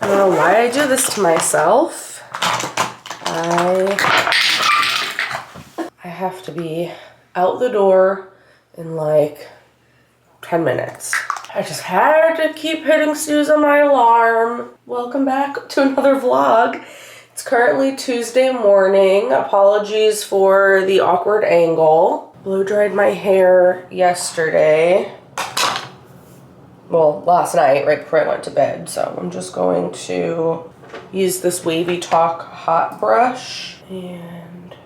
I don't know why I do this to myself. I have to be out the door in like 10 minutes. I just had to keep hitting snooze on my alarm. Welcome back to another vlog. It's currently Tuesday morning. Apologies for the awkward angle. Blow dried my hair yesterday. Well, last night, right before I went to bed. So I'm just going to use this Wavy Talk hot brush and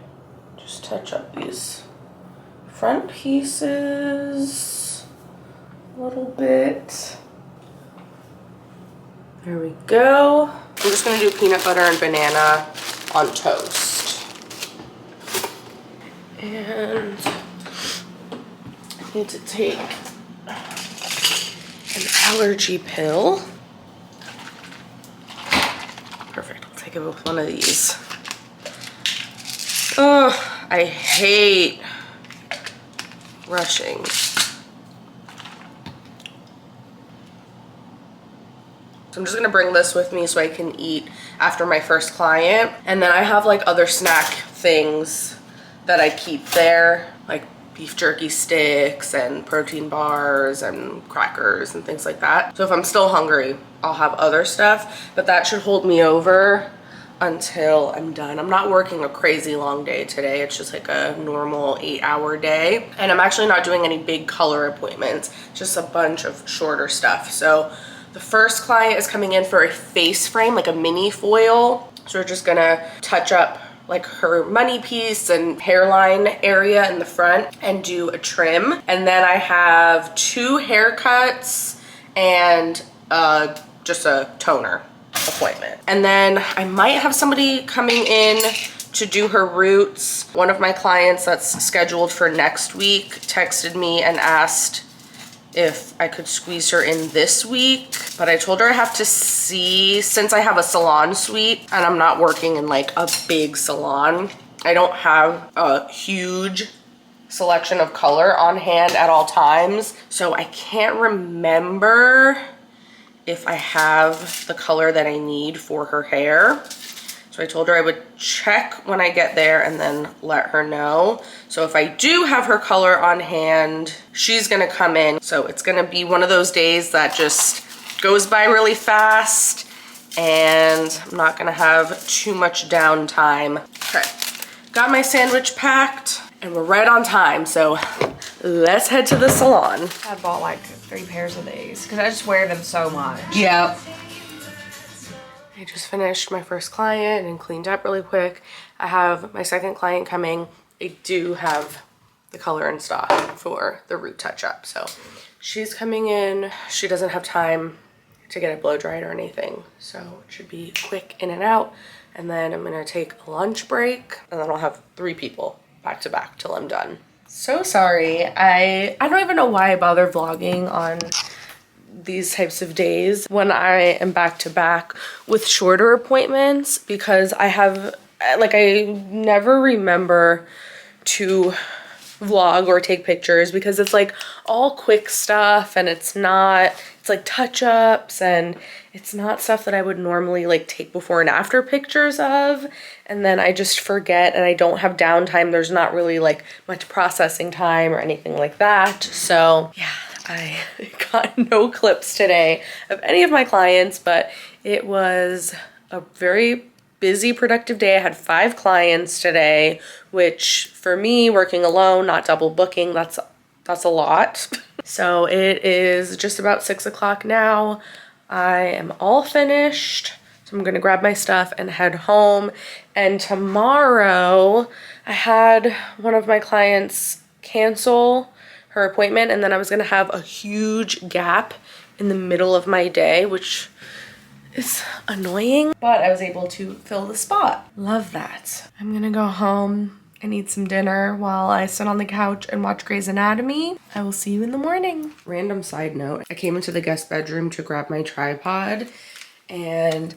just touch up these front pieces a little bit. There we go. I'm just gonna do peanut butter and banana on toast. And I need to take an allergy pill. Perfect, I'll take it with one of these. Oh, I hate rushing. So I'm just gonna bring this with me so I can eat after my first client. And then I have like other snack things that I keep there, like beef jerky sticks and protein bars and crackers and things like that. So if I'm still hungry, I'll have other stuff, but that should hold me over until I'm done. I'm not working a crazy long day today. It's just like a normal 8-hour day. And I'm actually not doing any big color appointments, just a bunch of shorter stuff. So the first client is coming in for a face frame, like a mini foil. So we're just gonna touch up like her money piece and hairline area in the front and do a trim. And then I have 2 haircuts and just a toner appointment. And then I might have somebody coming in to do her roots. One of my clients that's scheduled for next week texted me and asked if I could squeeze her in this week, but I told her I have to see, since I have a salon suite and I'm not working in like a big salon, I don't have a huge selection of color on hand at all times. So I can't remember if I have the color that I need for her hair. So I told her I would check when I get there and then let her know. So if I do have her color on hand, she's gonna come in. So it's gonna be one of those days that just goes by really fast and I'm not gonna have too much downtime. Okay, got my sandwich packed and we're right on time. So let's head to the salon. I bought like 3 pairs of these because I just wear them so much. Yep. I just finished my first client and cleaned up really quick. I have my second client coming. I do have the color in stock for the root touch-up. So she's coming in. She doesn't have time to get it blow dried or anything. So it should be quick in and out. And then I'm gonna take a lunch break and then I'll have 3 people back to back till I'm done. So sorry. I don't even know why I bother vlogging on these types of days when I am back to back with shorter appointments, because I have, like, I never remember to vlog or take pictures because it's like all quick stuff and it's like touch-ups and it's not stuff that I would normally like take before and after pictures of, and then I just forget and I don't have downtime. There's not really like much processing time or anything like that. So yeah, I got no clips today of any of my clients, but it was a very busy, productive day. I had 5 clients today, which for me, working alone, not double booking, that's a lot. So it is just about 6 o'clock now. I am all finished. So I'm gonna grab my stuff and head home. And tomorrow, I had one of my clients cancel her appointment, and then I was gonna have a huge gap in the middle of my day, which is annoying, but I was able to fill the spot. Love that. I'm gonna go home and eat some dinner while I sit on the couch and watch Grey's Anatomy. I will see you in the morning. Random side note, I came into the guest bedroom to grab my tripod and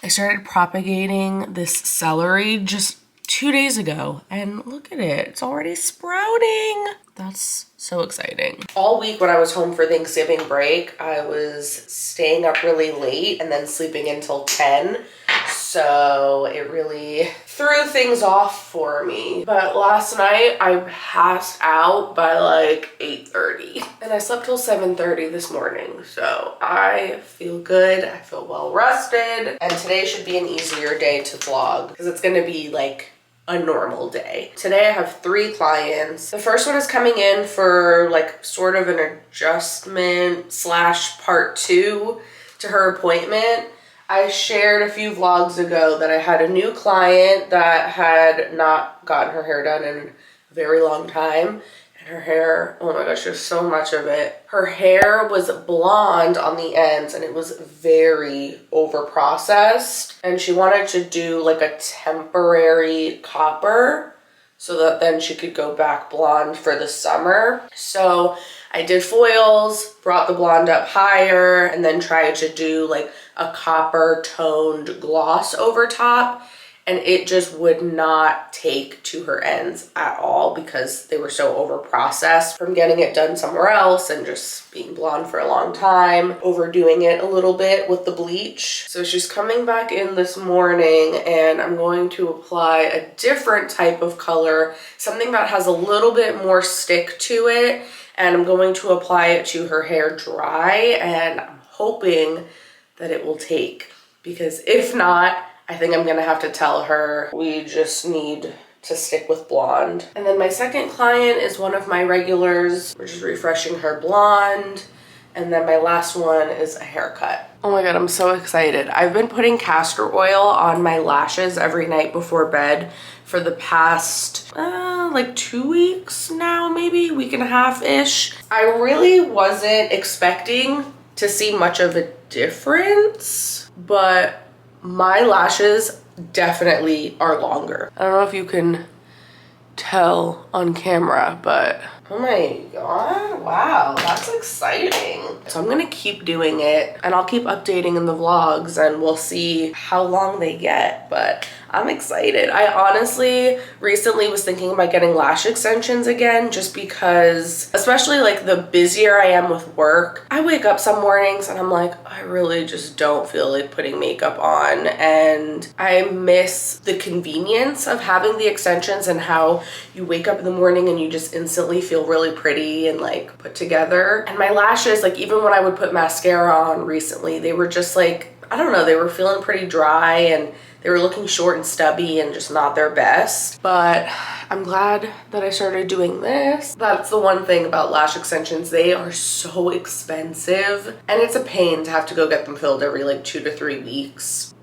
I started propagating this celery just 2 days ago, and look at it, it's already sprouting. That's so exciting. All week when I was home for Thanksgiving break, I was staying up really late and then sleeping until 10. So it really threw things off for me. But last night I passed out by like 8:30 and I slept till 7:30 this morning. So I feel good. I feel well rested, and today should be an easier day to vlog because it's gonna be like a normal day. Today I have 3 clients. The first one is coming in for like sort of an adjustment / part 2 to her appointment. I shared a few vlogs ago that I had a new client that had not gotten her hair done in a very long time. And her hair, oh my gosh, there's so much of it. Her hair was blonde on the ends and it was very over processed. And she wanted to do like a temporary copper so that then she could go back blonde for the summer. So I did foils, brought the blonde up higher, and then tried to do like a copper toned gloss over top. And it just would not take to her ends at all because they were so over processed from getting it done somewhere else and just being blonde for a long time, overdoing it a little bit with the bleach. So she's coming back in this morning and I'm going to apply a different type of color, something that has a little bit more stick to it. And I'm going to apply it to her hair dry, and I'm hoping that it will take, because if not, I think I'm gonna have to tell her we just need to stick with blonde. And then my second client is one of my regulars. We're just refreshing her blonde. And then my last one is a haircut. Oh my God, I'm so excited. I've been putting castor oil on my lashes every night before bed for the past like 2 weeks now, maybe week and a half-ish. I really wasn't expecting to see much of a difference, but my lashes definitely are longer. I don't know if you can tell on camera, but oh my God, wow, that's exciting. So I'm gonna keep doing it and I'll keep updating in the vlogs and we'll see how long they get, but I'm excited. I honestly recently was thinking about getting lash extensions again, just because, especially like the busier I am with work, I wake up some mornings and I'm like, I really just don't feel like putting makeup on, and I miss the convenience of having the extensions and how you wake up in the morning and you just instantly feel really pretty and like put together. And my lashes, like even when I would put mascara on recently, they were just like, I don't know, they were feeling pretty dry and they were looking short and stubby and just not their best. But I'm glad that I started doing this. That's the one thing about lash extensions. They are so expensive and it's a pain to have to go get them filled every like 2 to 3 weeks.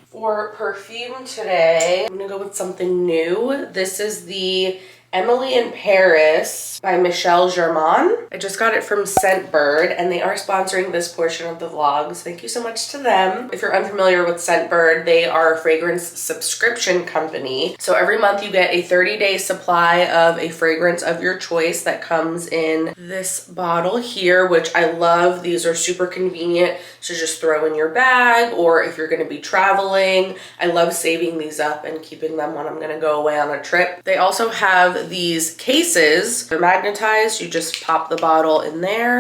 For perfume today, I'm gonna go with something new. This is the Emily in Paris by Michelle Germain. I just got it from Scentbird and they are sponsoring this portion of the vlogs. Thank you so much to them. If you're unfamiliar with Scentbird, they are a fragrance subscription company. So every month you get a 30-day supply of a fragrance of your choice that comes in this bottle here, which I love. These are super convenient to just throw in your bag, or if you're gonna be traveling. I love saving these up and keeping them when I'm gonna go away on a trip. They also have these cases. They're magnetized. You just pop the bottle in there,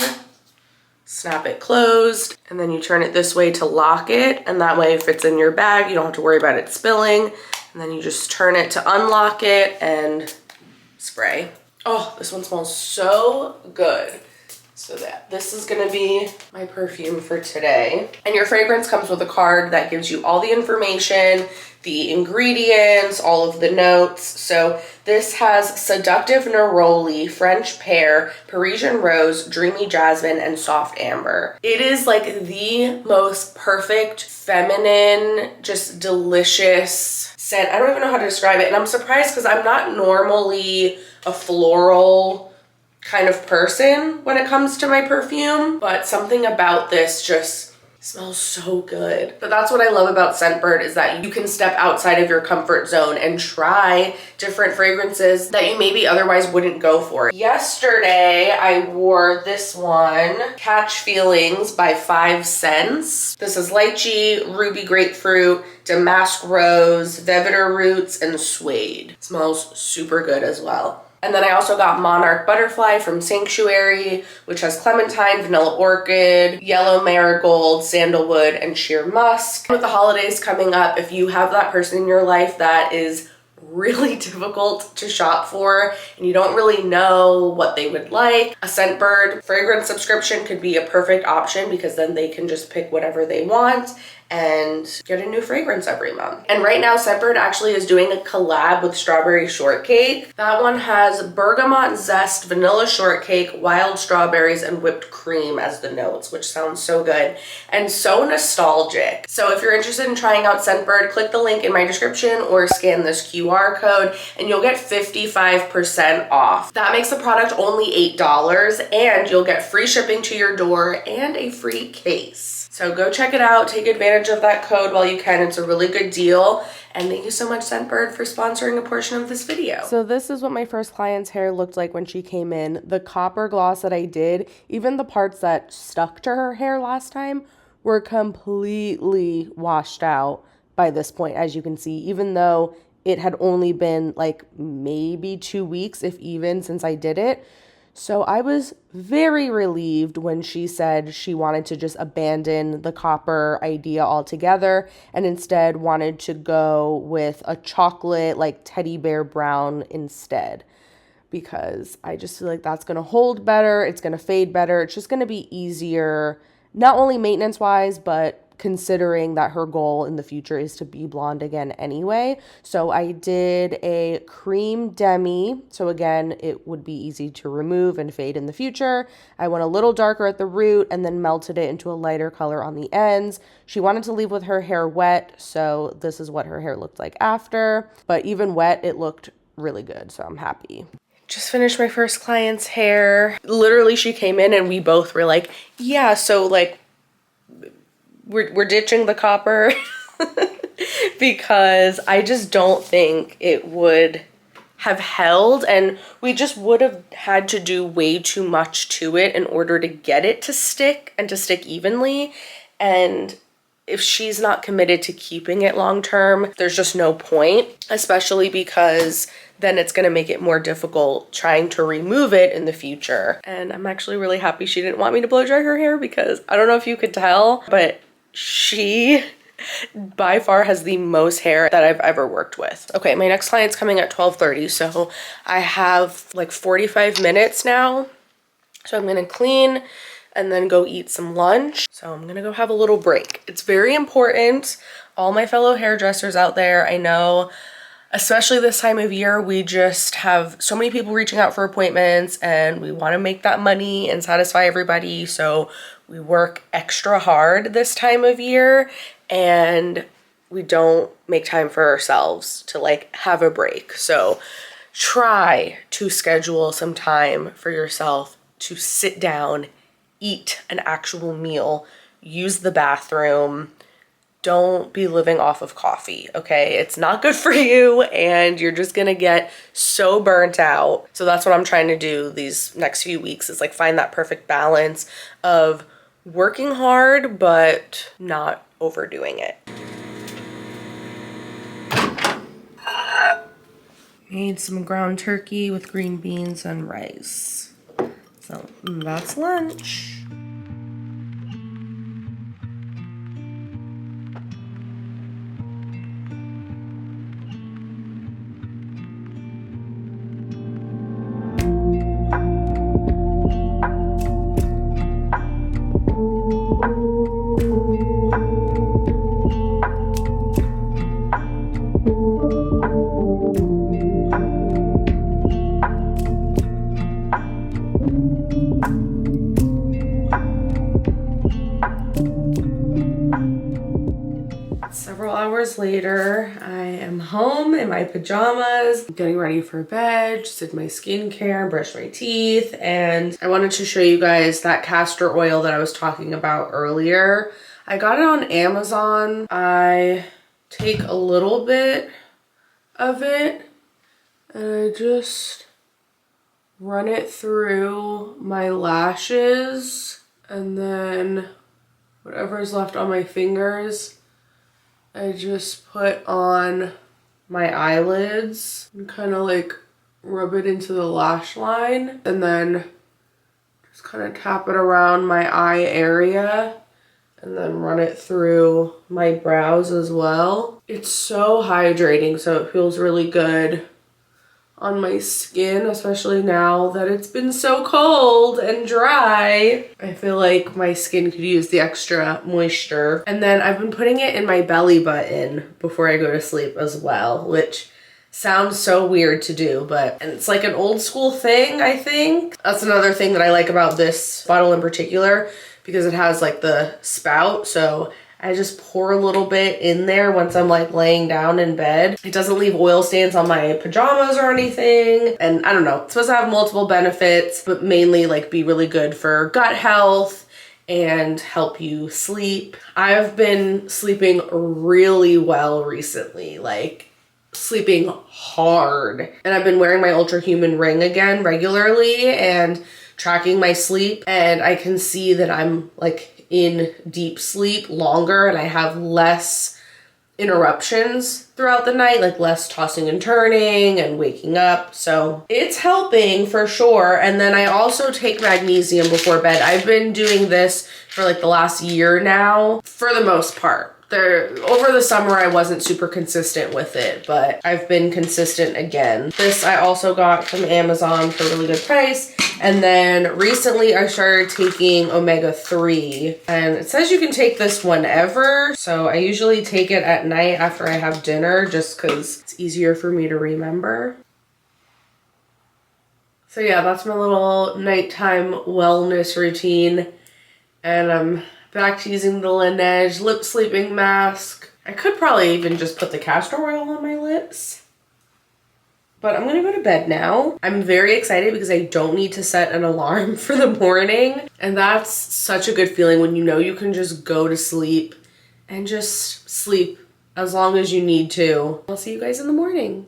snap it closed, and then you turn it this way to lock it, and that way if it's in your bag you don't have to worry about it spilling. And then you just turn it to unlock it and spray. Oh, this one smells so good. So this is gonna be my perfume for today. And your fragrance comes with a card that gives you all the information, the ingredients, all of the notes. So this has seductive neroli, French pear, Parisian rose, dreamy jasmine, and soft amber. It is like the most perfect, feminine, just delicious scent. I don't even know how to describe it. And I'm surprised because I'm not normally a floral kind of person when it comes to my perfume, but something about this just Smells so good. But that's what I love about Scentbird, is that you can step outside of your comfort zone and try different fragrances that you maybe otherwise wouldn't go for. Yesterday, I wore this one, Catch Feelings by 5 Cents. This is lychee, ruby grapefruit, damask rose, vetiver roots, and suede. It smells super good as well. And then I also got Monarch Butterfly from Sanctuary, which has clementine, vanilla orchid, yellow marigold, sandalwood, and sheer musk. With the holidays coming up, if you have that person in your life that is really difficult to shop for and you don't really know what they would like, a Scentbird fragrance subscription could be a perfect option, because then they can just pick whatever they want and get a new fragrance every month. And right now, Scentbird actually is doing a collab with Strawberry Shortcake. That one has bergamot zest, vanilla shortcake, wild strawberries, and whipped cream as the notes, which sounds so good and so nostalgic. So if you're interested in trying out Scentbird, click the link in my description or scan this QR code and you'll get 55% off. That makes the product only $8, and you'll get free shipping to your door and a free case. So go check it out. Take advantage of that code while you can. It's a really good deal. And thank you so much, Scentbird, for sponsoring a portion of this video. So this is what my first client's hair looked like when she came in. The copper gloss that I did, even the parts that stuck to her hair last time, were completely washed out by this point, as you can see, even though it had only been like maybe 2 weeks, if even, since I did it. So I was very relieved when she said she wanted to just abandon the copper idea altogether and instead wanted to go with a chocolate, like teddy bear brown instead, because I just feel like that's going to hold better. It's going to fade better. It's just going to be easier, not only maintenance wise, but considering that her goal in the future is to be blonde again anyway. So I did a cream demi. So again, it would be easy to remove and fade in the future. I went a little darker at the root and then melted it into a lighter color on the ends. She wanted to leave with her hair wet, so this is what her hair looked like after. But even wet, it looked really good, so I'm happy. Just finished my first client's hair. Literally, she came in and we both were like, yeah, so like, we're ditching the copper because I just don't think it would have held, and we just would have had to do way too much to it in order to get it to stick and to stick evenly. And if she's not committed to keeping it long term, there's just no point, especially because then it's going to make it more difficult trying to remove it in the future. And I'm actually really happy she didn't want me to blow dry her hair, because I don't know if you could tell, but she by far has the most hair that I've ever worked with. Okay, my next client's coming at 12:30, so I have like 45 minutes now. So I'm gonna clean and then go eat some lunch. So I'm gonna go have a little break. It's very important. All my fellow hairdressers out there, I know, especially this time of year, we just have so many people reaching out for appointments and we want to make that money and satisfy everybody. So we work extra hard this time of year and we don't make time for ourselves to like have a break. So try to schedule some time for yourself to sit down, eat an actual meal, use the bathroom. Don't be living off of coffee, okay? It's not good for you and you're just gonna get so burnt out. So that's what I'm trying to do these next few weeks, is like find that perfect balance of working hard but not overdoing it. Made some ground turkey with green beans and rice. So that's lunch. Several hours later, I am home in my pajamas, getting ready for bed, just did my skincare, brushed my teeth, and I wanted to show you guys that castor oil that I was talking about earlier. I got it on Amazon. I take a little bit of it and I just run it through my lashes, and then whatever's left on my fingers, I just put on my eyelids and kind of like rub it into the lash line, and then just kind of tap it around my eye area and then run it through my brows as well. It's so hydrating, so it feels really good on my skin, especially now that it's been so cold and dry. I feel like my skin could use the extra moisture. And then I've been putting it in my belly button before I go to sleep as well, which sounds so weird to do, but and it's like an old school thing, I think. That's another thing that I like about this bottle in particular, because it has like the spout, so I just pour a little bit in there once I'm like laying down in bed. It doesn't leave oil stains on my pajamas or anything. And I don't know, it's supposed to have multiple benefits, but mainly like be really good for gut health and help you sleep. I've been sleeping really well recently, like sleeping hard. And I've been wearing my Ultra Human ring again regularly and tracking my sleep, and I can see that I'm like in deep sleep longer and I have less interruptions throughout the night, like less tossing and turning and waking up. So it's helping for sure. And then I also take magnesium before bed. I've been doing this for like the last year now, for the most part. Over the summer, I wasn't super consistent with it, but I've been consistent again. This I also got from Amazon for a really good price. And then recently I started taking omega-3, and it says you can take this whenever. So I usually take it at night after I have dinner just because it's easier for me to remember. So yeah, that's my little nighttime wellness routine. And I'm back to using the Laneige lip sleeping mask. I could probably even just put the castor oil on my lips. But I'm gonna go to bed now. I'm very excited because I don't need to set an alarm for the morning. And that's such a good feeling when you know you can just go to sleep and just sleep as long as you need to. I'll see you guys in the morning.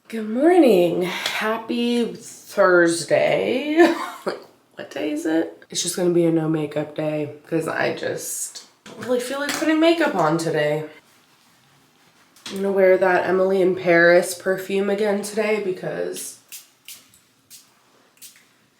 Good morning. Happy Thursday. What day is it? It's just gonna be a no makeup day because I just don't really feel like putting makeup on today. I'm gonna wear that Emily in Paris perfume again today because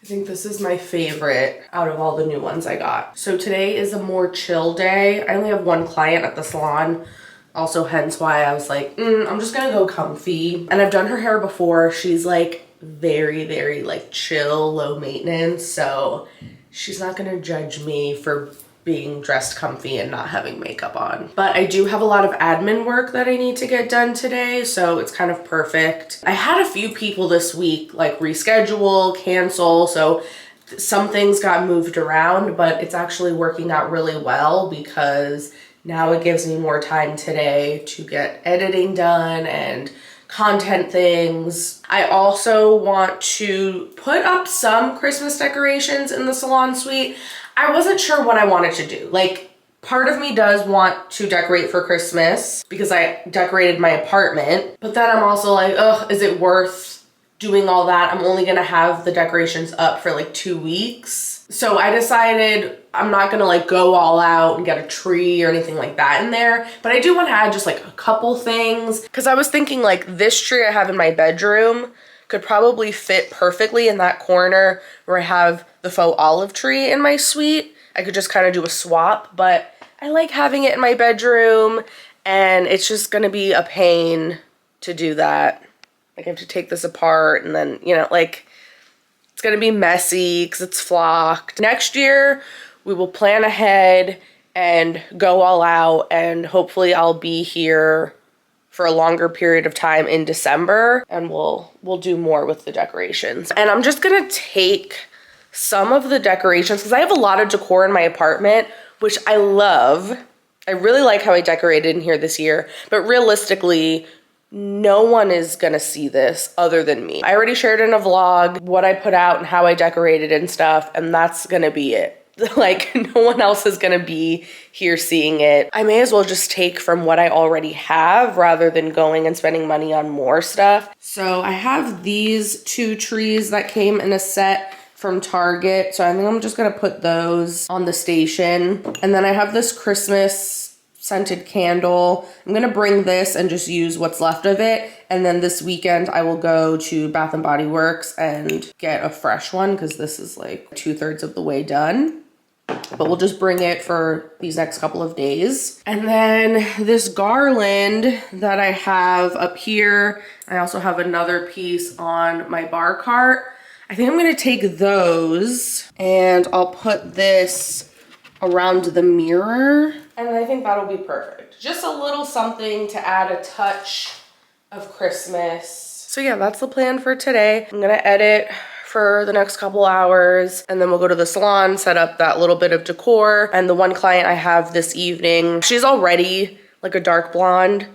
I think this is my favorite out of all the new ones I got. So today is a more chill day. I only have one client at the salon. Also, hence why I was like, I'm just gonna go comfy. And I've done her hair before. She's like very, very like chill, low maintenance. So she's not gonna judge me for being dressed comfy and not having makeup on. But I do have a lot of admin work that I need to get done today. So it's kind of perfect. I had a few people this week like reschedule, cancel. So some things got moved around, but it's actually working out really well because now it gives me more time today to get editing done and content things. I also want to put up some Christmas decorations in the salon suite. I wasn't sure what I wanted to do. Like, part of me does want to decorate for Christmas because I decorated my apartment, but then I'm also like, ugh, is it worth doing all that? I'm only gonna have the decorations up for like 2 weeks. So I decided I'm not gonna like go all out and get a tree or anything like that in there, but I do want to add just like a couple things, because I was thinking like this tree I have in my bedroom could probably fit perfectly in that corner where I have the faux olive tree in my suite. I could just kind of do a swap, but I like having it in my bedroom and it's just gonna be a pain to do that. Like I have to take this apart and then, you know, like it's gonna be messy because it's flocked. Next year, we will plan ahead and go all out, and hopefully I'll be here for a longer period of time in December, and we'll do more with the decorations. And I'm just gonna take some of the decorations, because I have a lot of decor in my apartment, which I love. I really like how I decorated in here this year, but realistically, no one is gonna see this other than me. I already shared in a vlog what I put out and how I decorated and stuff, and that's gonna be it. Like, no one else is gonna be here seeing it. I may as well just take from what I already have rather than going and spending money on more stuff. So I have these 2 trees that came in a set from Target. So I think I'm just gonna put those on the station. And then I have this Christmas scented candle. I'm gonna bring this and just use what's left of it. And then this weekend I will go to Bath and Body Works and get a fresh one because this is like 2/3 of the way done. But we'll just bring it for these next couple of days. And then this garland that I have up here, I also have another piece on my bar cart. I think I'm gonna take those and I'll put this around the mirror, and I think that'll be perfect. Just a little something to add a touch of Christmas. So yeah, that's the plan for today. I'm gonna edit for the next couple hours, and then we'll go to the salon, set up that little bit of decor. And the one client I have this evening, she's already like a dark blonde,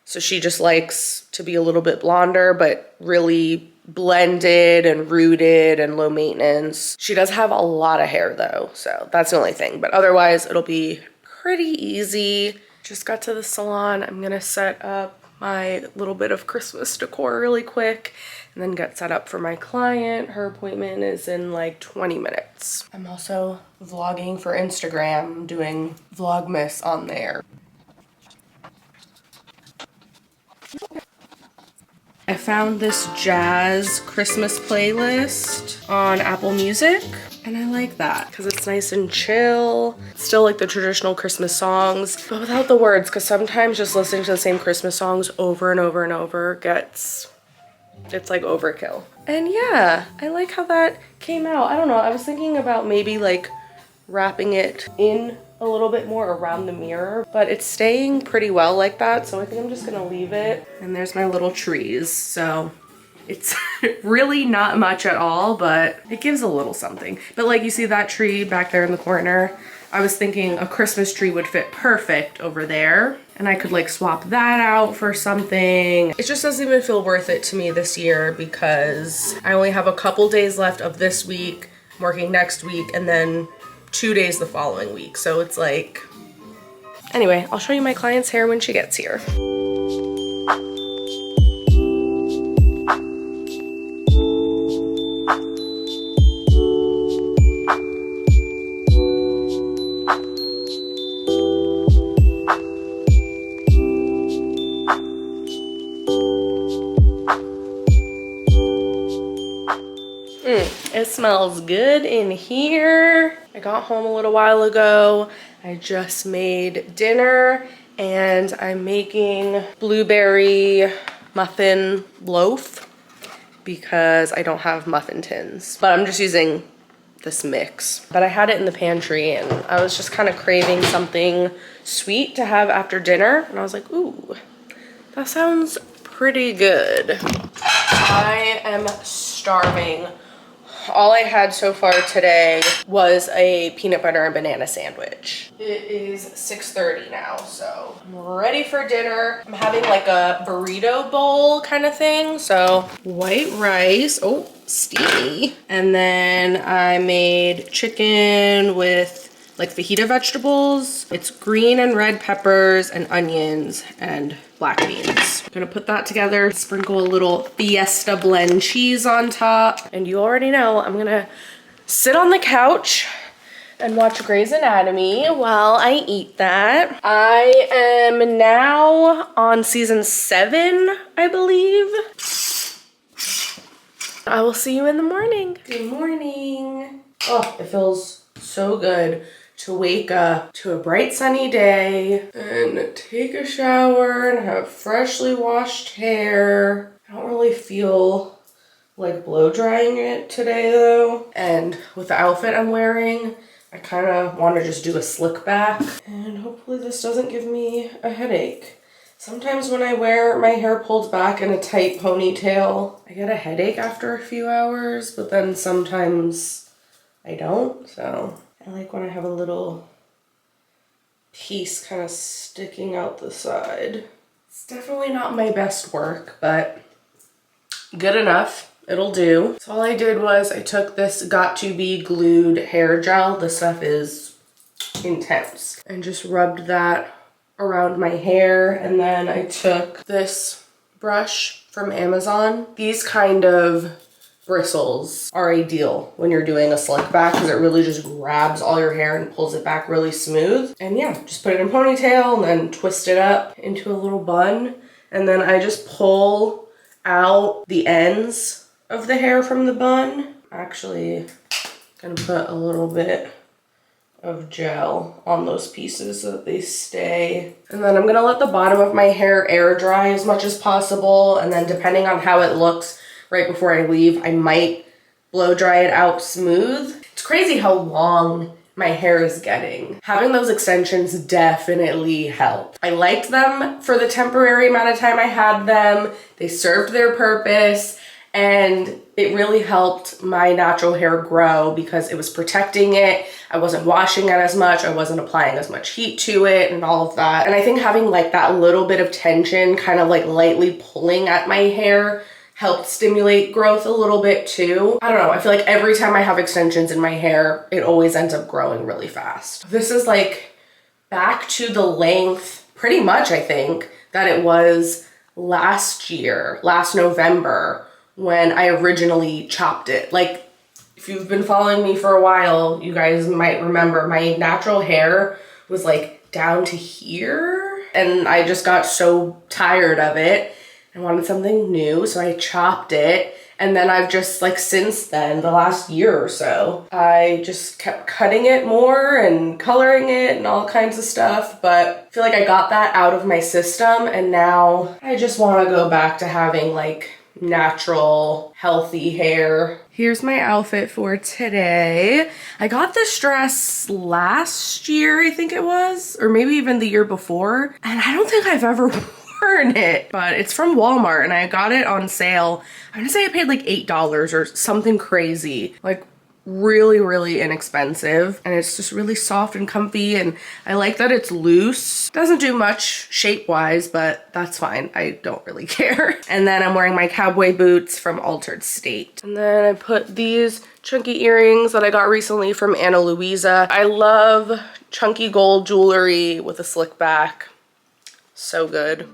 so she just likes to be a little bit blonder, but really blended and rooted and low maintenance. She does have a lot of hair though, so that's the only thing, but otherwise it'll be pretty easy. Just got to the salon. I'm gonna set up my little bit of Christmas decor really quick and then get set up for my client. Her appointment is in like 20 minutes. I'm also vlogging for Instagram, doing Vlogmas on there. I found this jazz Christmas playlist on Apple Music, and I like that because it's nice and chill. Still like the traditional Christmas songs, but without the words, because sometimes just listening to the same Christmas songs over and over and over it's like overkill. And yeah, I like how that came out. I don't know, I was thinking about maybe like wrapping it in a little bit more around the mirror, but it's staying pretty well like that, so I think I'm just gonna leave it. And there's my little trees, so it's really not much at all, but it gives a little something. But like, you see that tree back there in the corner? I was thinking a Christmas tree would fit perfect over there, and I could like swap that out for something. It just doesn't even feel worth it to me this year because I only have a couple days left of this week, I'm working next week, and then 2 days the following week. So it's like, anyway, I'll show you my client's hair when she gets here. It smells good in here. I got home a little while ago. I just made dinner and I'm making blueberry muffin loaf because I don't have muffin tins, but I'm just using this mix. But I had it in the pantry and I was just kind of craving something sweet to have after dinner. And I was like, ooh, that sounds pretty good. I am starving. All I had so far today was a peanut butter and banana sandwich. It is 6:30 now, so I'm ready for dinner. I'm having like a burrito bowl kind of thing. So white rice, oh, steamy. And then I made chicken with like fajita vegetables. It's green and red peppers and onions and black beans. I'm gonna put that together, sprinkle a little Fiesta blend cheese on top. And you already know I'm gonna sit on the couch and watch Grey's Anatomy while I eat that. I am now on season 7, I believe. I will see you in the morning. Good morning. Oh, it feels so good to wake up to a bright sunny day and take a shower and have freshly washed hair. I don't really feel like blow drying it today though. And with the outfit I'm wearing, I kind of want to just do a slick back, and hopefully this doesn't give me a headache. Sometimes when I wear my hair pulled back in a tight ponytail, I get a headache after a few hours, but then sometimes I don't. So I like when I have a little piece kind of sticking out the side. It's definitely not my best work, but good enough. It'll do. So all I did was I took this Got To Be glued hair gel. This stuff is intense. And just rubbed that around my hair. And then I took this brush from Amazon. These kind of bristles are ideal when you're doing a slick back because it really just grabs all your hair and pulls it back really smooth. And yeah, just put it in a ponytail and then twist it up into a little bun. And then I just pull out the ends of the hair from the bun. Actually, gonna put a little bit of gel on those pieces so that they stay. And then I'm gonna let the bottom of my hair air dry as much as possible. And then depending on how it looks right before I leave, I might blow dry it out smooth. It's crazy how long my hair is getting. Having those extensions definitely helped. I liked them for the temporary amount of time I had them. They served their purpose. And it really helped my natural hair grow because it was protecting it. I wasn't washing it as much. I wasn't applying as much heat to it and all of that. And I think having like that little bit of tension kind of like lightly pulling at my hair helped stimulate growth a little bit too. I don't know. I feel like every time I have extensions in my hair, it always ends up growing really fast. This is like back to the length pretty much, I think, that it was last year, last November, when I originally chopped it. Like, if you've been following me for a while, you guys might remember my natural hair was like down to here. And I just got so tired of it. I wanted something new, so I chopped it. And then I've just like since then, the last year or so, I just kept cutting it more and coloring it and all kinds of stuff. But I feel like I got that out of my system and now I just want to go back to having like natural, healthy hair. Here's my outfit for today. I got this dress last year, I think it was, or maybe even the year before. And I don't think I've ever worn it, but it's from Walmart and I got it on sale. I'm gonna say I paid like $8 or something crazy. Like really, really inexpensive. And it's just really soft and comfy and I like that it's loose. Doesn't do much shape-wise, but that's fine. I don't really care. And then I'm wearing my cowboy boots from Altered State. And then I put these chunky earrings that I got recently from Ana Luisa. I love chunky gold jewelry with a slick back. So good.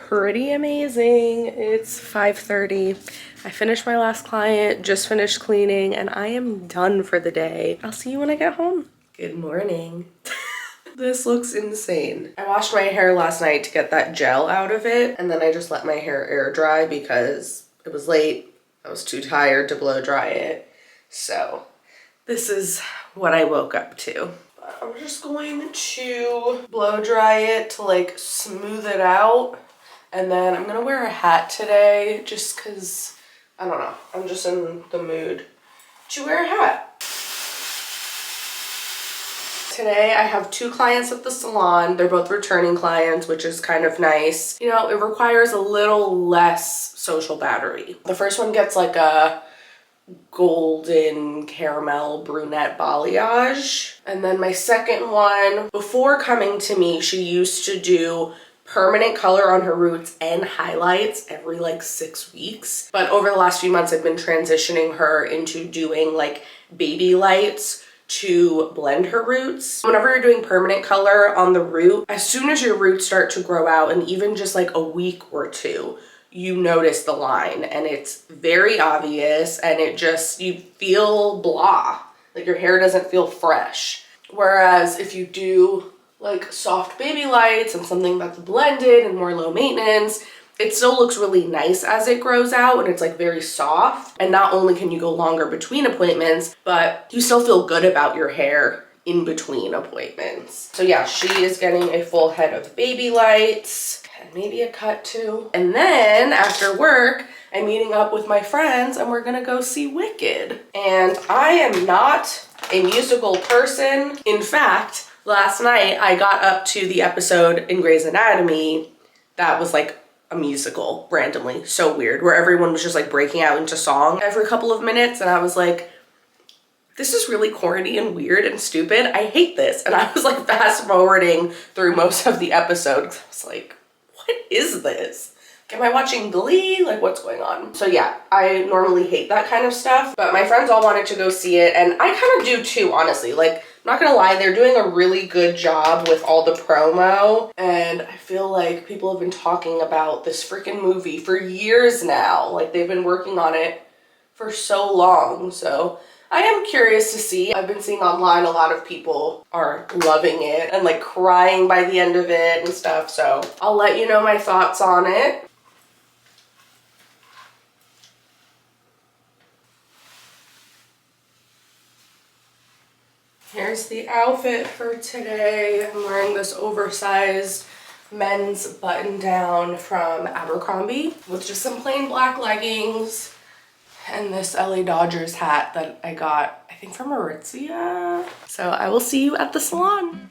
Pretty amazing. It's 5:30. I finished my last client, just finished cleaning, and I am done for the day. I'll see you when I get home. Good morning. This looks insane. I washed my hair last night to get that gel out of it, and then I just let my hair air dry because it was late. I was too tired to blow dry it. So this is what I woke up to. But I'm just going to blow dry it to like smooth it out. And then I'm gonna wear a hat today just cause, I don't know, I'm just in the mood to wear a hat. Today I have 2 clients at the salon. They're both returning clients, which is kind of nice. You know, it requires a little less social battery. The first one gets like a golden caramel brunette balayage. And then my second one, before coming to me, she used to do permanent color on her roots and highlights every like 6 weeks. But over the last few months, I've been transitioning her into doing like baby lights to blend her roots. Whenever you're doing permanent color on the root, as soon as your roots start to grow out, and even just like a week or two, you notice the line and it's very obvious and it just, you feel blah. Like your hair doesn't feel fresh. Whereas if you do like soft baby lights and something that's blended and more low maintenance, it still looks really nice as it grows out and it's like very soft. And not only can you go longer between appointments, but you still feel good about your hair in between appointments. So yeah, she is getting a full head of baby lights and maybe a cut too. And then after work, I'm meeting up with my friends and we're gonna go see Wicked. And I am not a musical person. In fact, last night I got up to the episode in Grey's Anatomy that was like a musical randomly, so weird, where everyone was just like breaking out into song every couple of minutes, and I was like, this is really corny and weird and stupid. I hate this. And I was like fast forwarding through most of the episode because I was like, what is this? Am I watching Glee? Like, what's going on? So yeah, I normally hate that kind of stuff, but my friends all wanted to go see it, and I kind of do too, honestly. Like, I'm not gonna lie, they're doing a really good job with all the promo, and I feel like people have been talking about this freaking movie for years now. Like, they've been working on it for so long, so I am curious to see. I've been seeing online a lot of people are loving it and like crying by the end of it and stuff, so I'll let you know my thoughts on it. Here's the outfit for today. I'm wearing this oversized men's button down from Abercrombie with just some plain black leggings and this LA Dodgers hat that I got, I think from Aritzia. So I will see you at the salon.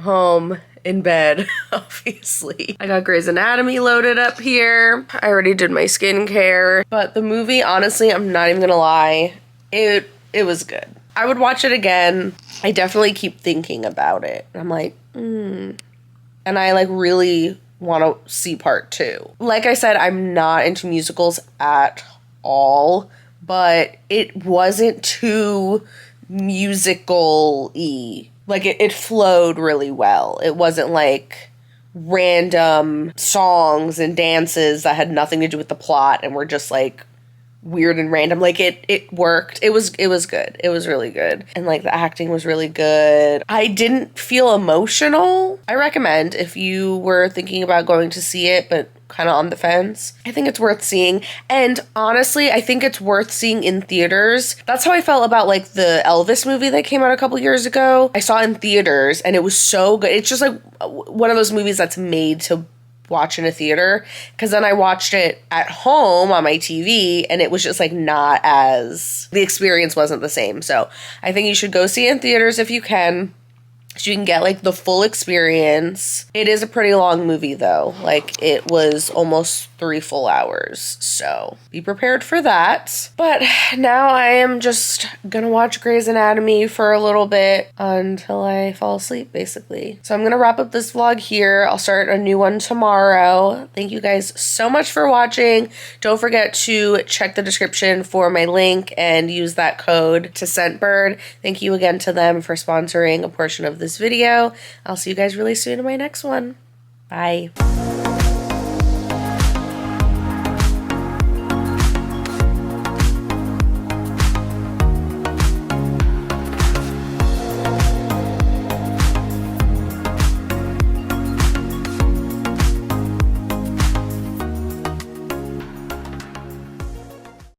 Home in bed, obviously. I got Grey's Anatomy loaded up here. I already did my skincare, but the movie, honestly, I'm not even gonna lie, it was good. I would watch it again. I definitely keep thinking about it. I'm like, And I like really want to see part 2. Like I said, I'm not into musicals at all, but it wasn't too musical-y. Like, it flowed really well. It wasn't, like, random songs and dances that had nothing to do with the plot and were just, like, weird and random. Like, it worked. It was good. It was really good. And, like, the acting was really good. I didn't feel emotional. I recommend if you were thinking about going to see it, but kind of on the fence. I think it's worth seeing. And honestly, I think it's worth seeing in theaters. That's how I felt about like the Elvis movie that came out a couple years ago. I saw it in theaters and it was so good. It's just like one of those movies that's made to watch in a theater, because then I watched it at home on my TV and it was just like not as, the experience wasn't the same. So I think you should go see it in theaters if you can, so you can get like the full experience. It is a pretty long movie though. Like, it was almost 3 full hours, so be prepared for that. But now I am just gonna watch Grey's Anatomy for a little bit until I fall asleep, basically. So I'm gonna wrap up this vlog here. I'll start a new one tomorrow. Thank you guys so much for watching. Don't forget to check the description for my link and use that code to Scentbird. Thank you again to them for sponsoring a portion of this video. I'll see you guys really soon in my next one. Bye.